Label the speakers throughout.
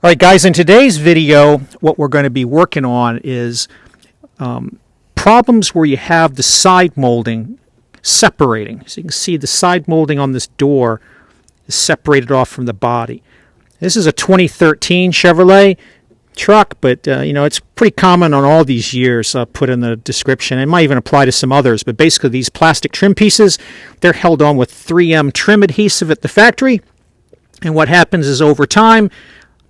Speaker 1: All right, guys, in today's video, what we're going to be working on is problems where you have the side molding separating. So you can see the side molding on this door is separated off from the body. This is a 2013 Chevrolet truck, but it's pretty common on all these years. I'll put in the description. It might even apply to some others, but basically these plastic trim pieces, they're held on with 3M trim adhesive at the factory. And what happens is over time,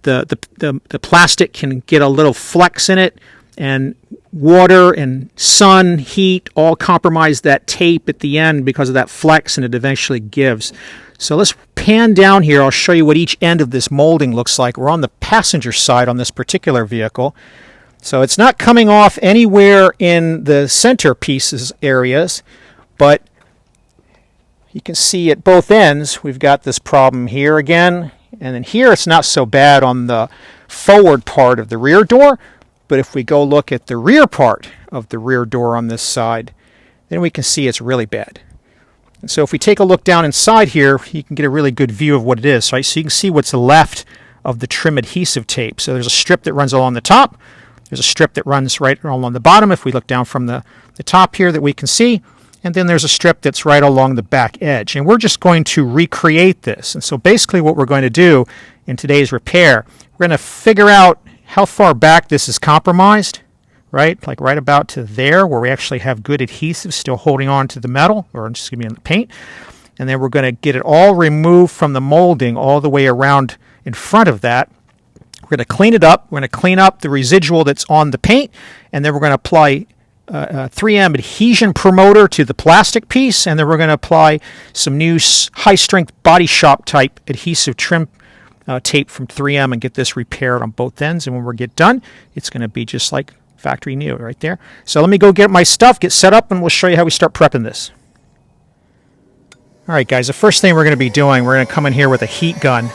Speaker 1: the plastic can get a little flex in it, and water and sun, heat all compromise that tape at the end because of that flex, and it eventually gives. So let's pan down here. I'll show you what each end of this molding looks like. We're on the passenger side on this particular vehicle. So it's not coming off anywhere in the center pieces areas, but you can see at both ends we've got this problem here again. And then here it's not so bad on the forward part of the rear door, but if we go look at the rear part of the rear door on this side, then we can see it's really bad. And so if we take a look down inside here, you can get a really good view of what it is, right? So you can see what's left of the trim adhesive tape. So there's a strip that runs along the top. There's a strip that runs right along the bottom if we look down from the top here that we can see. And then there's a strip that's right along the back edge. And we're just going to recreate this. And so basically what we're going to do in today's repair, we're going to figure out how far back this is compromised, right? Like right about to there where we actually have good adhesive still holding on to the metal, or excuse me, on the paint. And then we're going to get it all removed from the molding all the way around in front of that. We're going to clean it up. We're going to clean up the residual that's on the paint, and then we're going to apply 3M adhesion promoter to the plastic piece, and then we're going to apply some new high-strength body shop type adhesive trim tape from 3M and get this repaired on both ends. And when we get done, it's going to be just like factory new right there. So let me go get my stuff, get set up, and we'll show you how we start prepping this. All right, guys, the first thing we're going to be doing, we're going to come in here with a heat gun.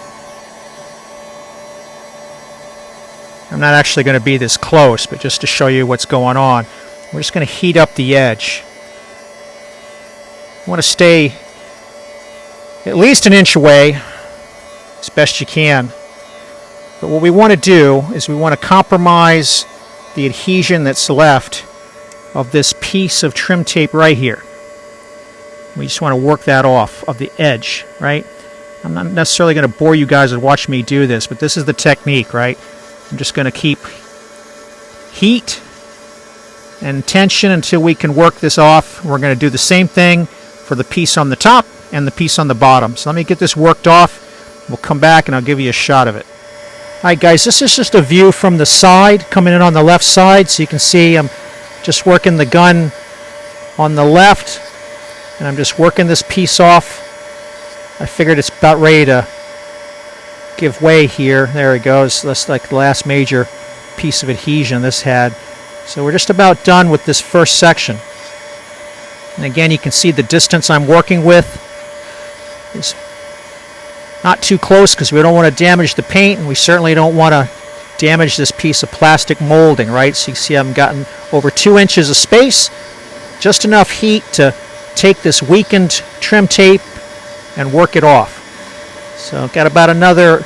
Speaker 1: I'm not actually going to be this close, but just to show you what's going on. We're just going to heat up the edge. You want to stay at least an inch away as best you can. But what we want to do is we want to compromise the adhesion that's left of this piece of trim tape right here. We just want to work that off of the edge, right? I'm not necessarily going to bore you guys with watching me do this, but this is the technique, right? I'm just going to keep heat and tension until we can work this off. We're going to do the same thing for the piece on the top and the piece on the bottom. So let me get this worked off. We'll come back and I'll give you a shot of it. All right, guys, this is just a view from the side, coming in on the left side. So you can see I'm just working the gun on the left, and I'm just working this piece off. I figured it's about ready to give way here. There it goes. That's like the last major piece of adhesion this had. So we're just about done with this first section. And again, you can see the distance I'm working with is not too close because we don't want to damage the paint, and we certainly don't want to damage this piece of plastic molding, right? So you see I've gotten over 2 inches of space, just enough heat to take this weakened trim tape and work it off. So I've got about another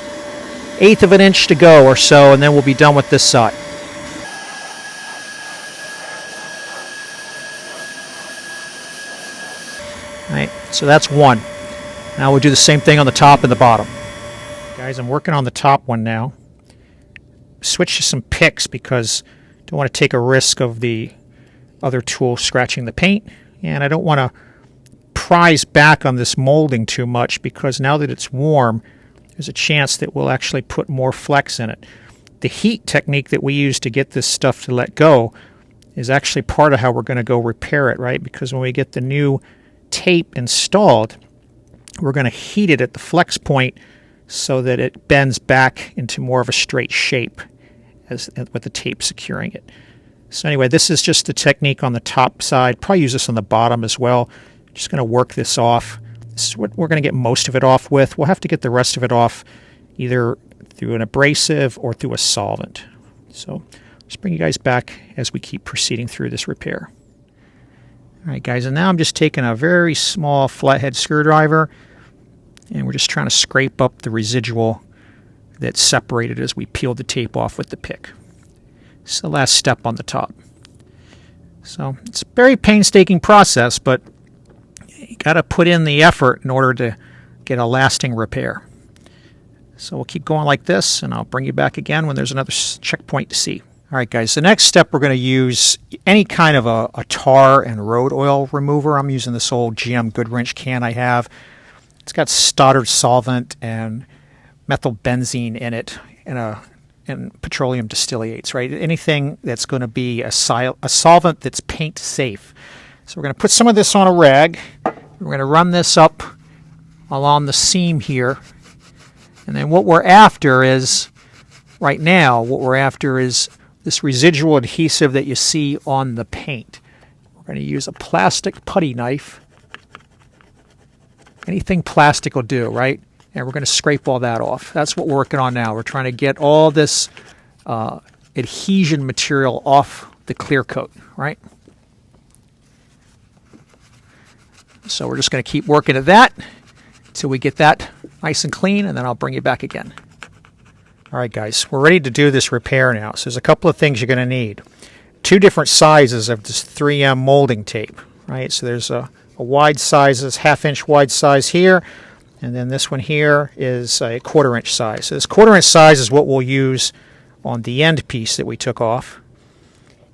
Speaker 1: 1/8 of an inch to go or so, and then we'll be done with this side. Right, so that's one. Now we'll do the same thing on the top and the bottom. Guys, I'm working on the top one now. Switch to some picks because I don't want to take a risk of the other tool scratching the paint, and I don't want to prise back on this molding too much because now that it's warm, there's a chance that we'll actually put more flex in it. The heat technique that we use to get this stuff to let go is actually part of how we're going to go repair it, right? Because when we get the new tape installed, we're going to heat it at the flex point so that it bends back into more of a straight shape with the tape securing it. So anyway, this is just the technique on the top side. Probably use this on the bottom as well. Just going to work this off. This is what we're going to get most of it off with. We'll have to get the rest of it off either through an abrasive or through a solvent. So let's bring you guys back as we keep proceeding through this repair. All right, guys, and now I'm just taking a very small flathead screwdriver, and we're just trying to scrape up the residual that's separated as we peeled the tape off with the pick. It's the last step on the top. So it's a very painstaking process, but you got to put in the effort in order to get a lasting repair. So we'll keep going like this, and I'll bring you back again when there's another checkpoint to see. All right, guys, the next step we're going to use any kind of a tar and road oil remover. I'm using this old GM Goodwrench can I have. It's got Stoddard solvent and methylbenzene in it and petroleum distillates, right? Anything that's going to be a solvent that's paint safe. So we're going to put some of this on a rag. We're going to run this up along the seam here. And then what we're after is, right now, this residual adhesive that you see on the paint. We're going to use a plastic putty knife. Anything plastic will do, right? And we're going to scrape all that off. That's what we're working on now. We're trying to get all this adhesion material off the clear coat, right? So we're just going to keep working at that until we get that nice and clean, and then I'll bring you back again. All right, guys, we're ready to do this repair now. So there's a couple of things you're going to need. 2 different sizes of this 3M molding tape, right? So there's a wide size, this 1/2 inch wide size here, and then this one here is a 1/4 inch size. So this 1/4 inch size is what we'll use on the end piece that we took off,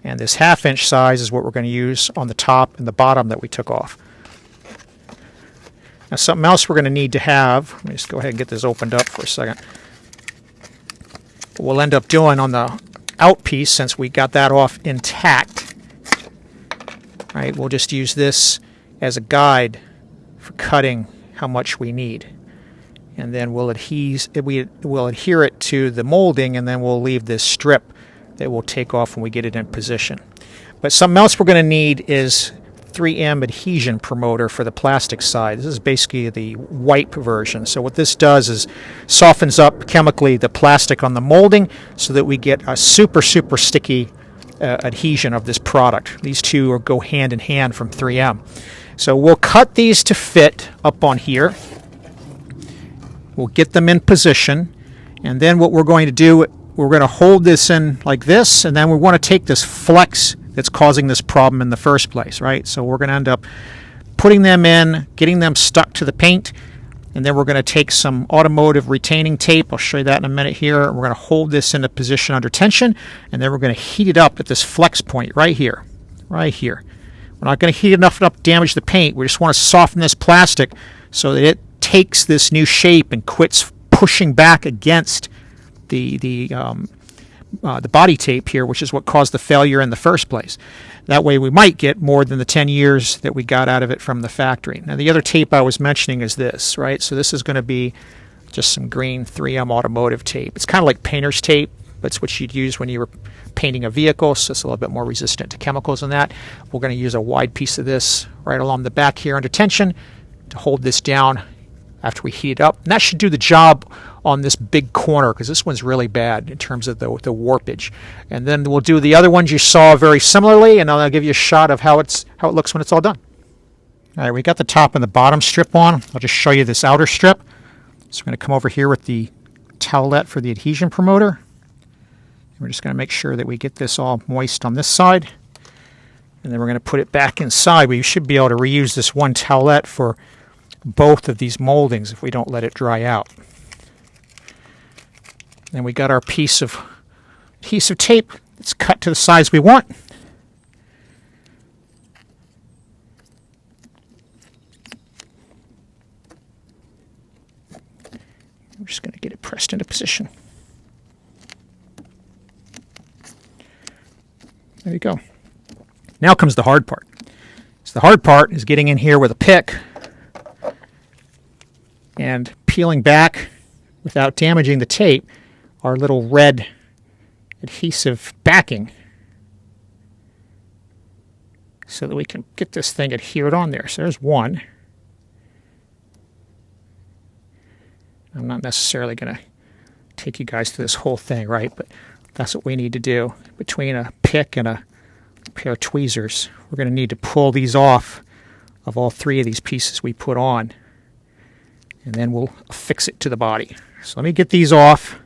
Speaker 1: and this 1/2 inch size is what we're going to use on the top and the bottom that we took off. Now something else we're going to need to have, let me just go ahead and get this opened up for a second. What we'll end up doing on the out piece, since we got that off intact, right, we'll just use this as a guide for cutting how much we need. And then we'll adhere it to the molding, and then we'll leave this strip that we'll take off when we get it in position. But something else we're going to need is 3M adhesion promoter for the plastic side. This is basically the wipe version. So what this does is softens up chemically the plastic on the molding so that we get a super sticky adhesion of this product. These two will go hand in hand from 3M. So we'll cut these to fit up on here. We'll get them in position, and then what we're going to do, we're going to hold this in like this, and then we want to take this flex that's causing this problem in the first place, right? So we're going to end up putting them in, getting them stuck to the paint, and then we're going to take some automotive retaining tape. I'll show you that in a minute here. We're going to hold this into position under tension, and then we're going to heat it up at this flex point right here, right here. We're not going to heat it enough to damage the paint. We just want to soften this plastic so that it takes this new shape and quits pushing back against the body tape here, which is what caused the failure in the first place. That way we might get more than the 10 years that we got out of it from the factory. Now the other tape I was mentioning is this, right? So this is going to be just some green 3M automotive tape. It's kind of like painter's tape, but it's what you'd use when you were painting a vehicle, so it's a little bit more resistant to chemicals than that. We're going to use a wide piece of this right along the back here under tension to hold this down after we heat it up. And that should do the job on this big corner, because this one's really bad in terms of the warpage. And then we'll do the other ones you saw very similarly, and I'll give you a shot of how it looks when it's all done. All right, we got the top and the bottom strip on. I'll just show you this outer strip. So we're going to come over here with the towelette for the adhesion promoter. And we're just going to make sure that we get this all moist on this side. And then we're going to put it back inside. We should be able to reuse this one towelette for both of these moldings if we don't let it dry out. Then we got our piece of adhesive tape. It's cut to the size we want. We're just going to get it pressed into position. There you go. Now comes the hard part. So the hard part is getting in here with a pick and peeling back without damaging the tape our little red adhesive backing so that we can get this thing adhered on there. So there's one. I'm not necessarily going to take you guys through this whole thing, right? But that's what we need to do. Between a pick and a pair of tweezers, we're going to need to pull these off of all three of these pieces we put on, and then we'll affix it to the body. So let me get these off,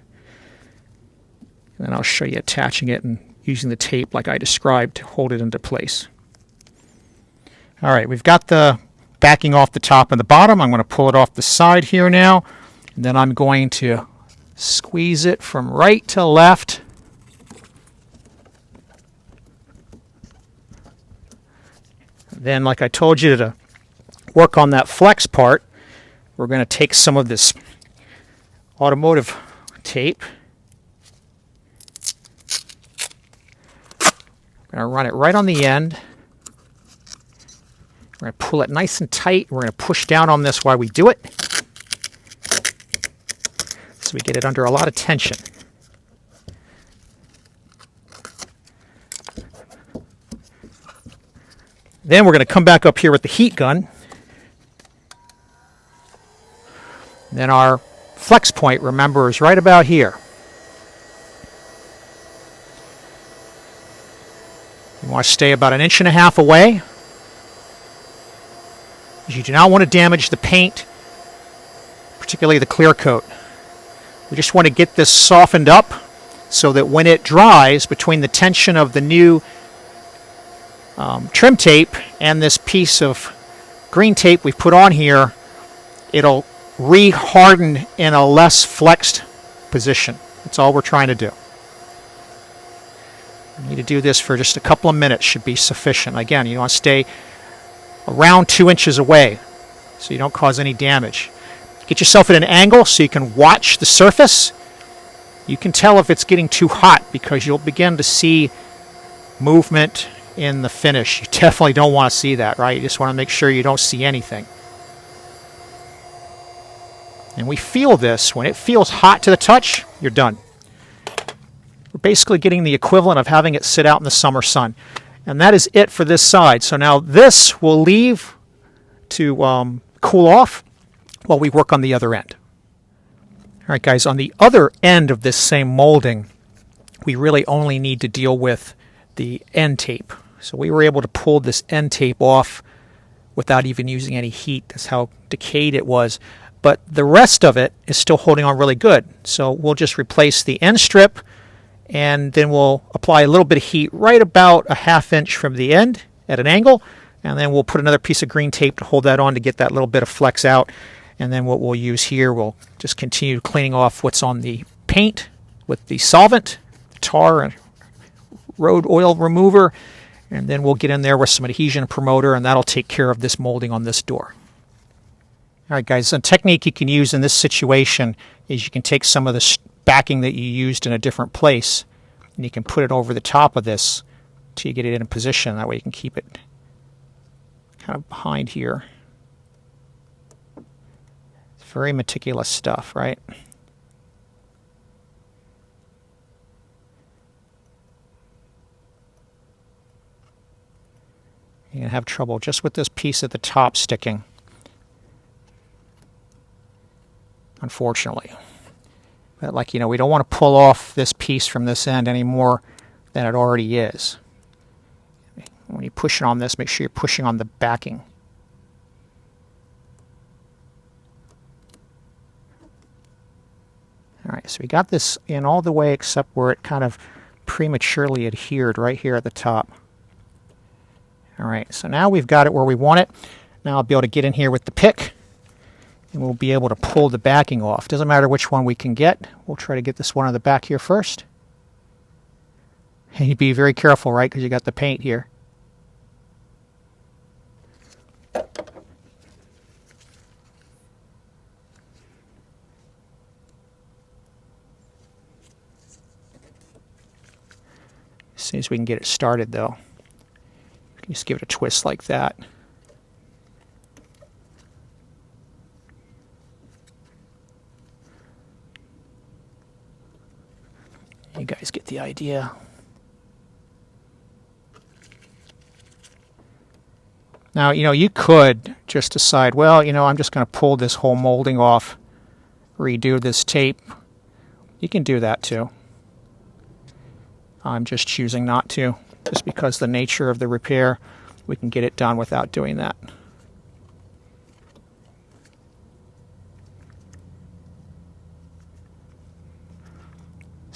Speaker 1: And then I'll show you attaching it and using the tape like I described to hold it into place. All right, we've got the backing off the top and the bottom. I'm going to pull it off the side here now. And then I'm going to squeeze it from right to left. Then, like I told you, to work on that flex part, we're going to take some of this automotive tape. We're going to run it right on the end. We're going to pull it nice and tight. We're going to push down on this while we do it, so we get it under a lot of tension. Then we're going to come back up here with the heat gun. Then our flex point, remember, is right about here. You want to stay about 1.5 inches away. You do not want to damage the paint, particularly the clear coat. We just want to get this softened up so that when it dries, between the tension of the new trim tape and this piece of green tape we've put on here, it'll re-harden in a less flexed position. That's all we're trying to do. You need to do this for just a couple of minutes, should be sufficient. Again, you want to stay around 2 inches away so you don't cause any damage. Get yourself at an angle so you can watch the surface. You can tell if it's getting too hot because you'll begin to see movement in the finish. You definitely don't want to see that, right? You just want to make sure you don't see anything. And we feel this. When it feels hot to the touch, you're done. We're basically getting the equivalent of having it sit out in the summer sun. And that is it for this side. So now this will leave to cool off while we work on the other end. All right, guys, on the other end of this same molding, we really only need to deal with the end tape. So we were able to pull this end tape off without even using any heat. That's how decayed it was. But the rest of it is still holding on really good. So we'll just replace the end strip, and then we'll apply a little bit of heat right about 1/2 inch from the end at an angle, and then we'll put another piece of green tape to hold that on to get that little bit of flex out. And then what we'll use here, we'll just continue cleaning off what's on the paint with the solvent, tar and road oil remover, and then we'll get in there with some adhesion promoter, and that'll take care of this molding on this door. All right, guys, a technique you can use in this situation is you can take some of the backing that you used in a different place, and you can put it over the top of this till you get it in a position. That way you can keep it kind of behind here. It's very meticulous stuff, right? You're going to have trouble just with this piece at the top sticking, unfortunately. But like, we don't want to pull off this piece from this end any more than it already is. When you push it on this, make sure you're pushing on the backing. All right, so we got this in all the way except where it kind of prematurely adhered right here at the top. All right, so now we've got it where we want it. Now I'll be able to get in here with the pick, and we'll be able to pull the backing off. Doesn't matter which one we can get. We'll try to get this one on the back here first. And you be very careful, right, because you got the paint here. As soon as we can get it started, though, we can just give it a twist like that. You guys get the idea. Now, you could just decide, well, I'm just going to pull this whole molding off, redo this tape. You can do that too. I'm just choosing not to, just because the nature of the repair, we can get it done without doing that.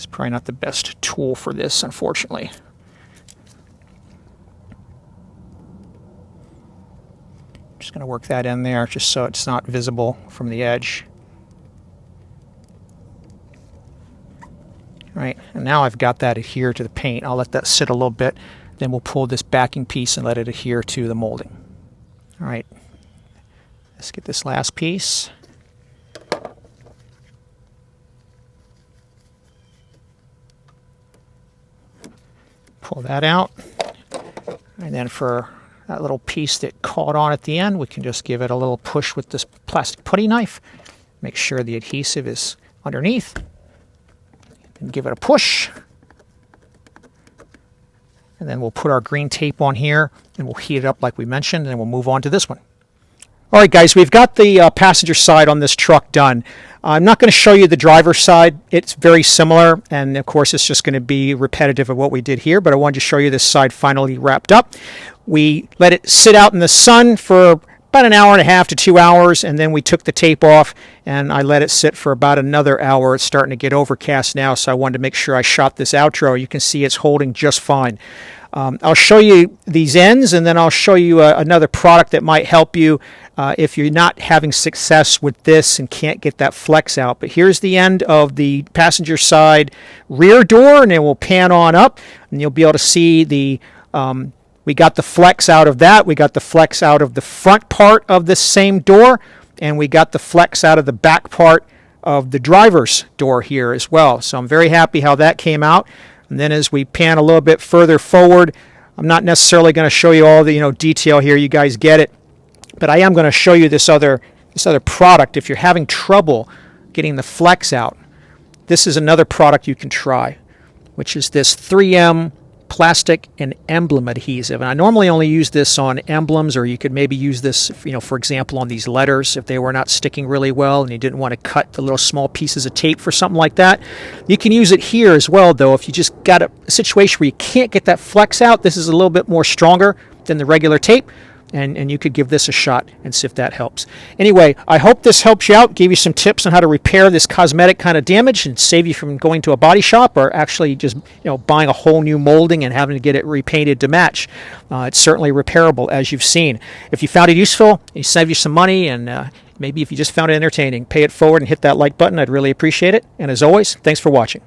Speaker 1: It's probably not the best tool for this, unfortunately. Just going to work that in there just so it's not visible from the edge. All right, and now I've got that adhere to the paint. I'll let that sit a little bit. Then we'll pull this backing piece and let it adhere to the molding. All right, let's get this last piece. Pull that out. And then for that little piece that caught on at the end, we can just give it a little push with this plastic putty knife. Make sure the adhesive is underneath. And give it a push. And then we'll put our green tape on here and we'll heat it up like we mentioned, and then we'll move on to this one. All right, guys, we've got the passenger side on this truck done. I'm not going to show you the driver's side. It's very similar, and of course it's just going to be repetitive of what we did here, but I wanted to show you this side finally wrapped up. We let it sit out in the sun for about an hour and a half to 2 hours, and then we took the tape off and I let it sit for about another hour. It's starting to get overcast now, so I wanted to make sure I shot this outro. You can see it's holding just fine. I'll show you these ends, and then I'll show you another product that might help you if you're not having success with this and can't get that flex out. But here's the end of the passenger side rear door, and then we'll pan on up, and you'll be able to see the we got the flex out of that. We got the flex out of the front part of this same door, and we got the flex out of the back part of the driver's door here as well. So I'm very happy how that came out. And then as we pan a little bit further forward, I'm not necessarily going to show you all the detail here. You guys get it. But I am going to show you this other product. If you're having trouble getting the flex out, this is another product you can try, which is this 3M plastic and emblem adhesive. And I normally only use this on emblems, or you could maybe use this, for example, on these letters if they were not sticking really well and you didn't want to cut the little small pieces of tape for something like that. You can use it here as well, though, if you just got a situation where you can't get that flex out. This is a little bit more stronger than the regular tape. And you could give this a shot and see if that helps. Anyway, I hope this helps you out, gave you some tips on how to repair this cosmetic kind of damage and save you from going to a body shop or actually just buying a whole new molding and having to get it repainted to match. It's certainly repairable, as you've seen. If you found it useful, it saved you some money, and maybe if you just found it entertaining, pay it forward and hit that like button. I'd really appreciate it. And as always, thanks for watching.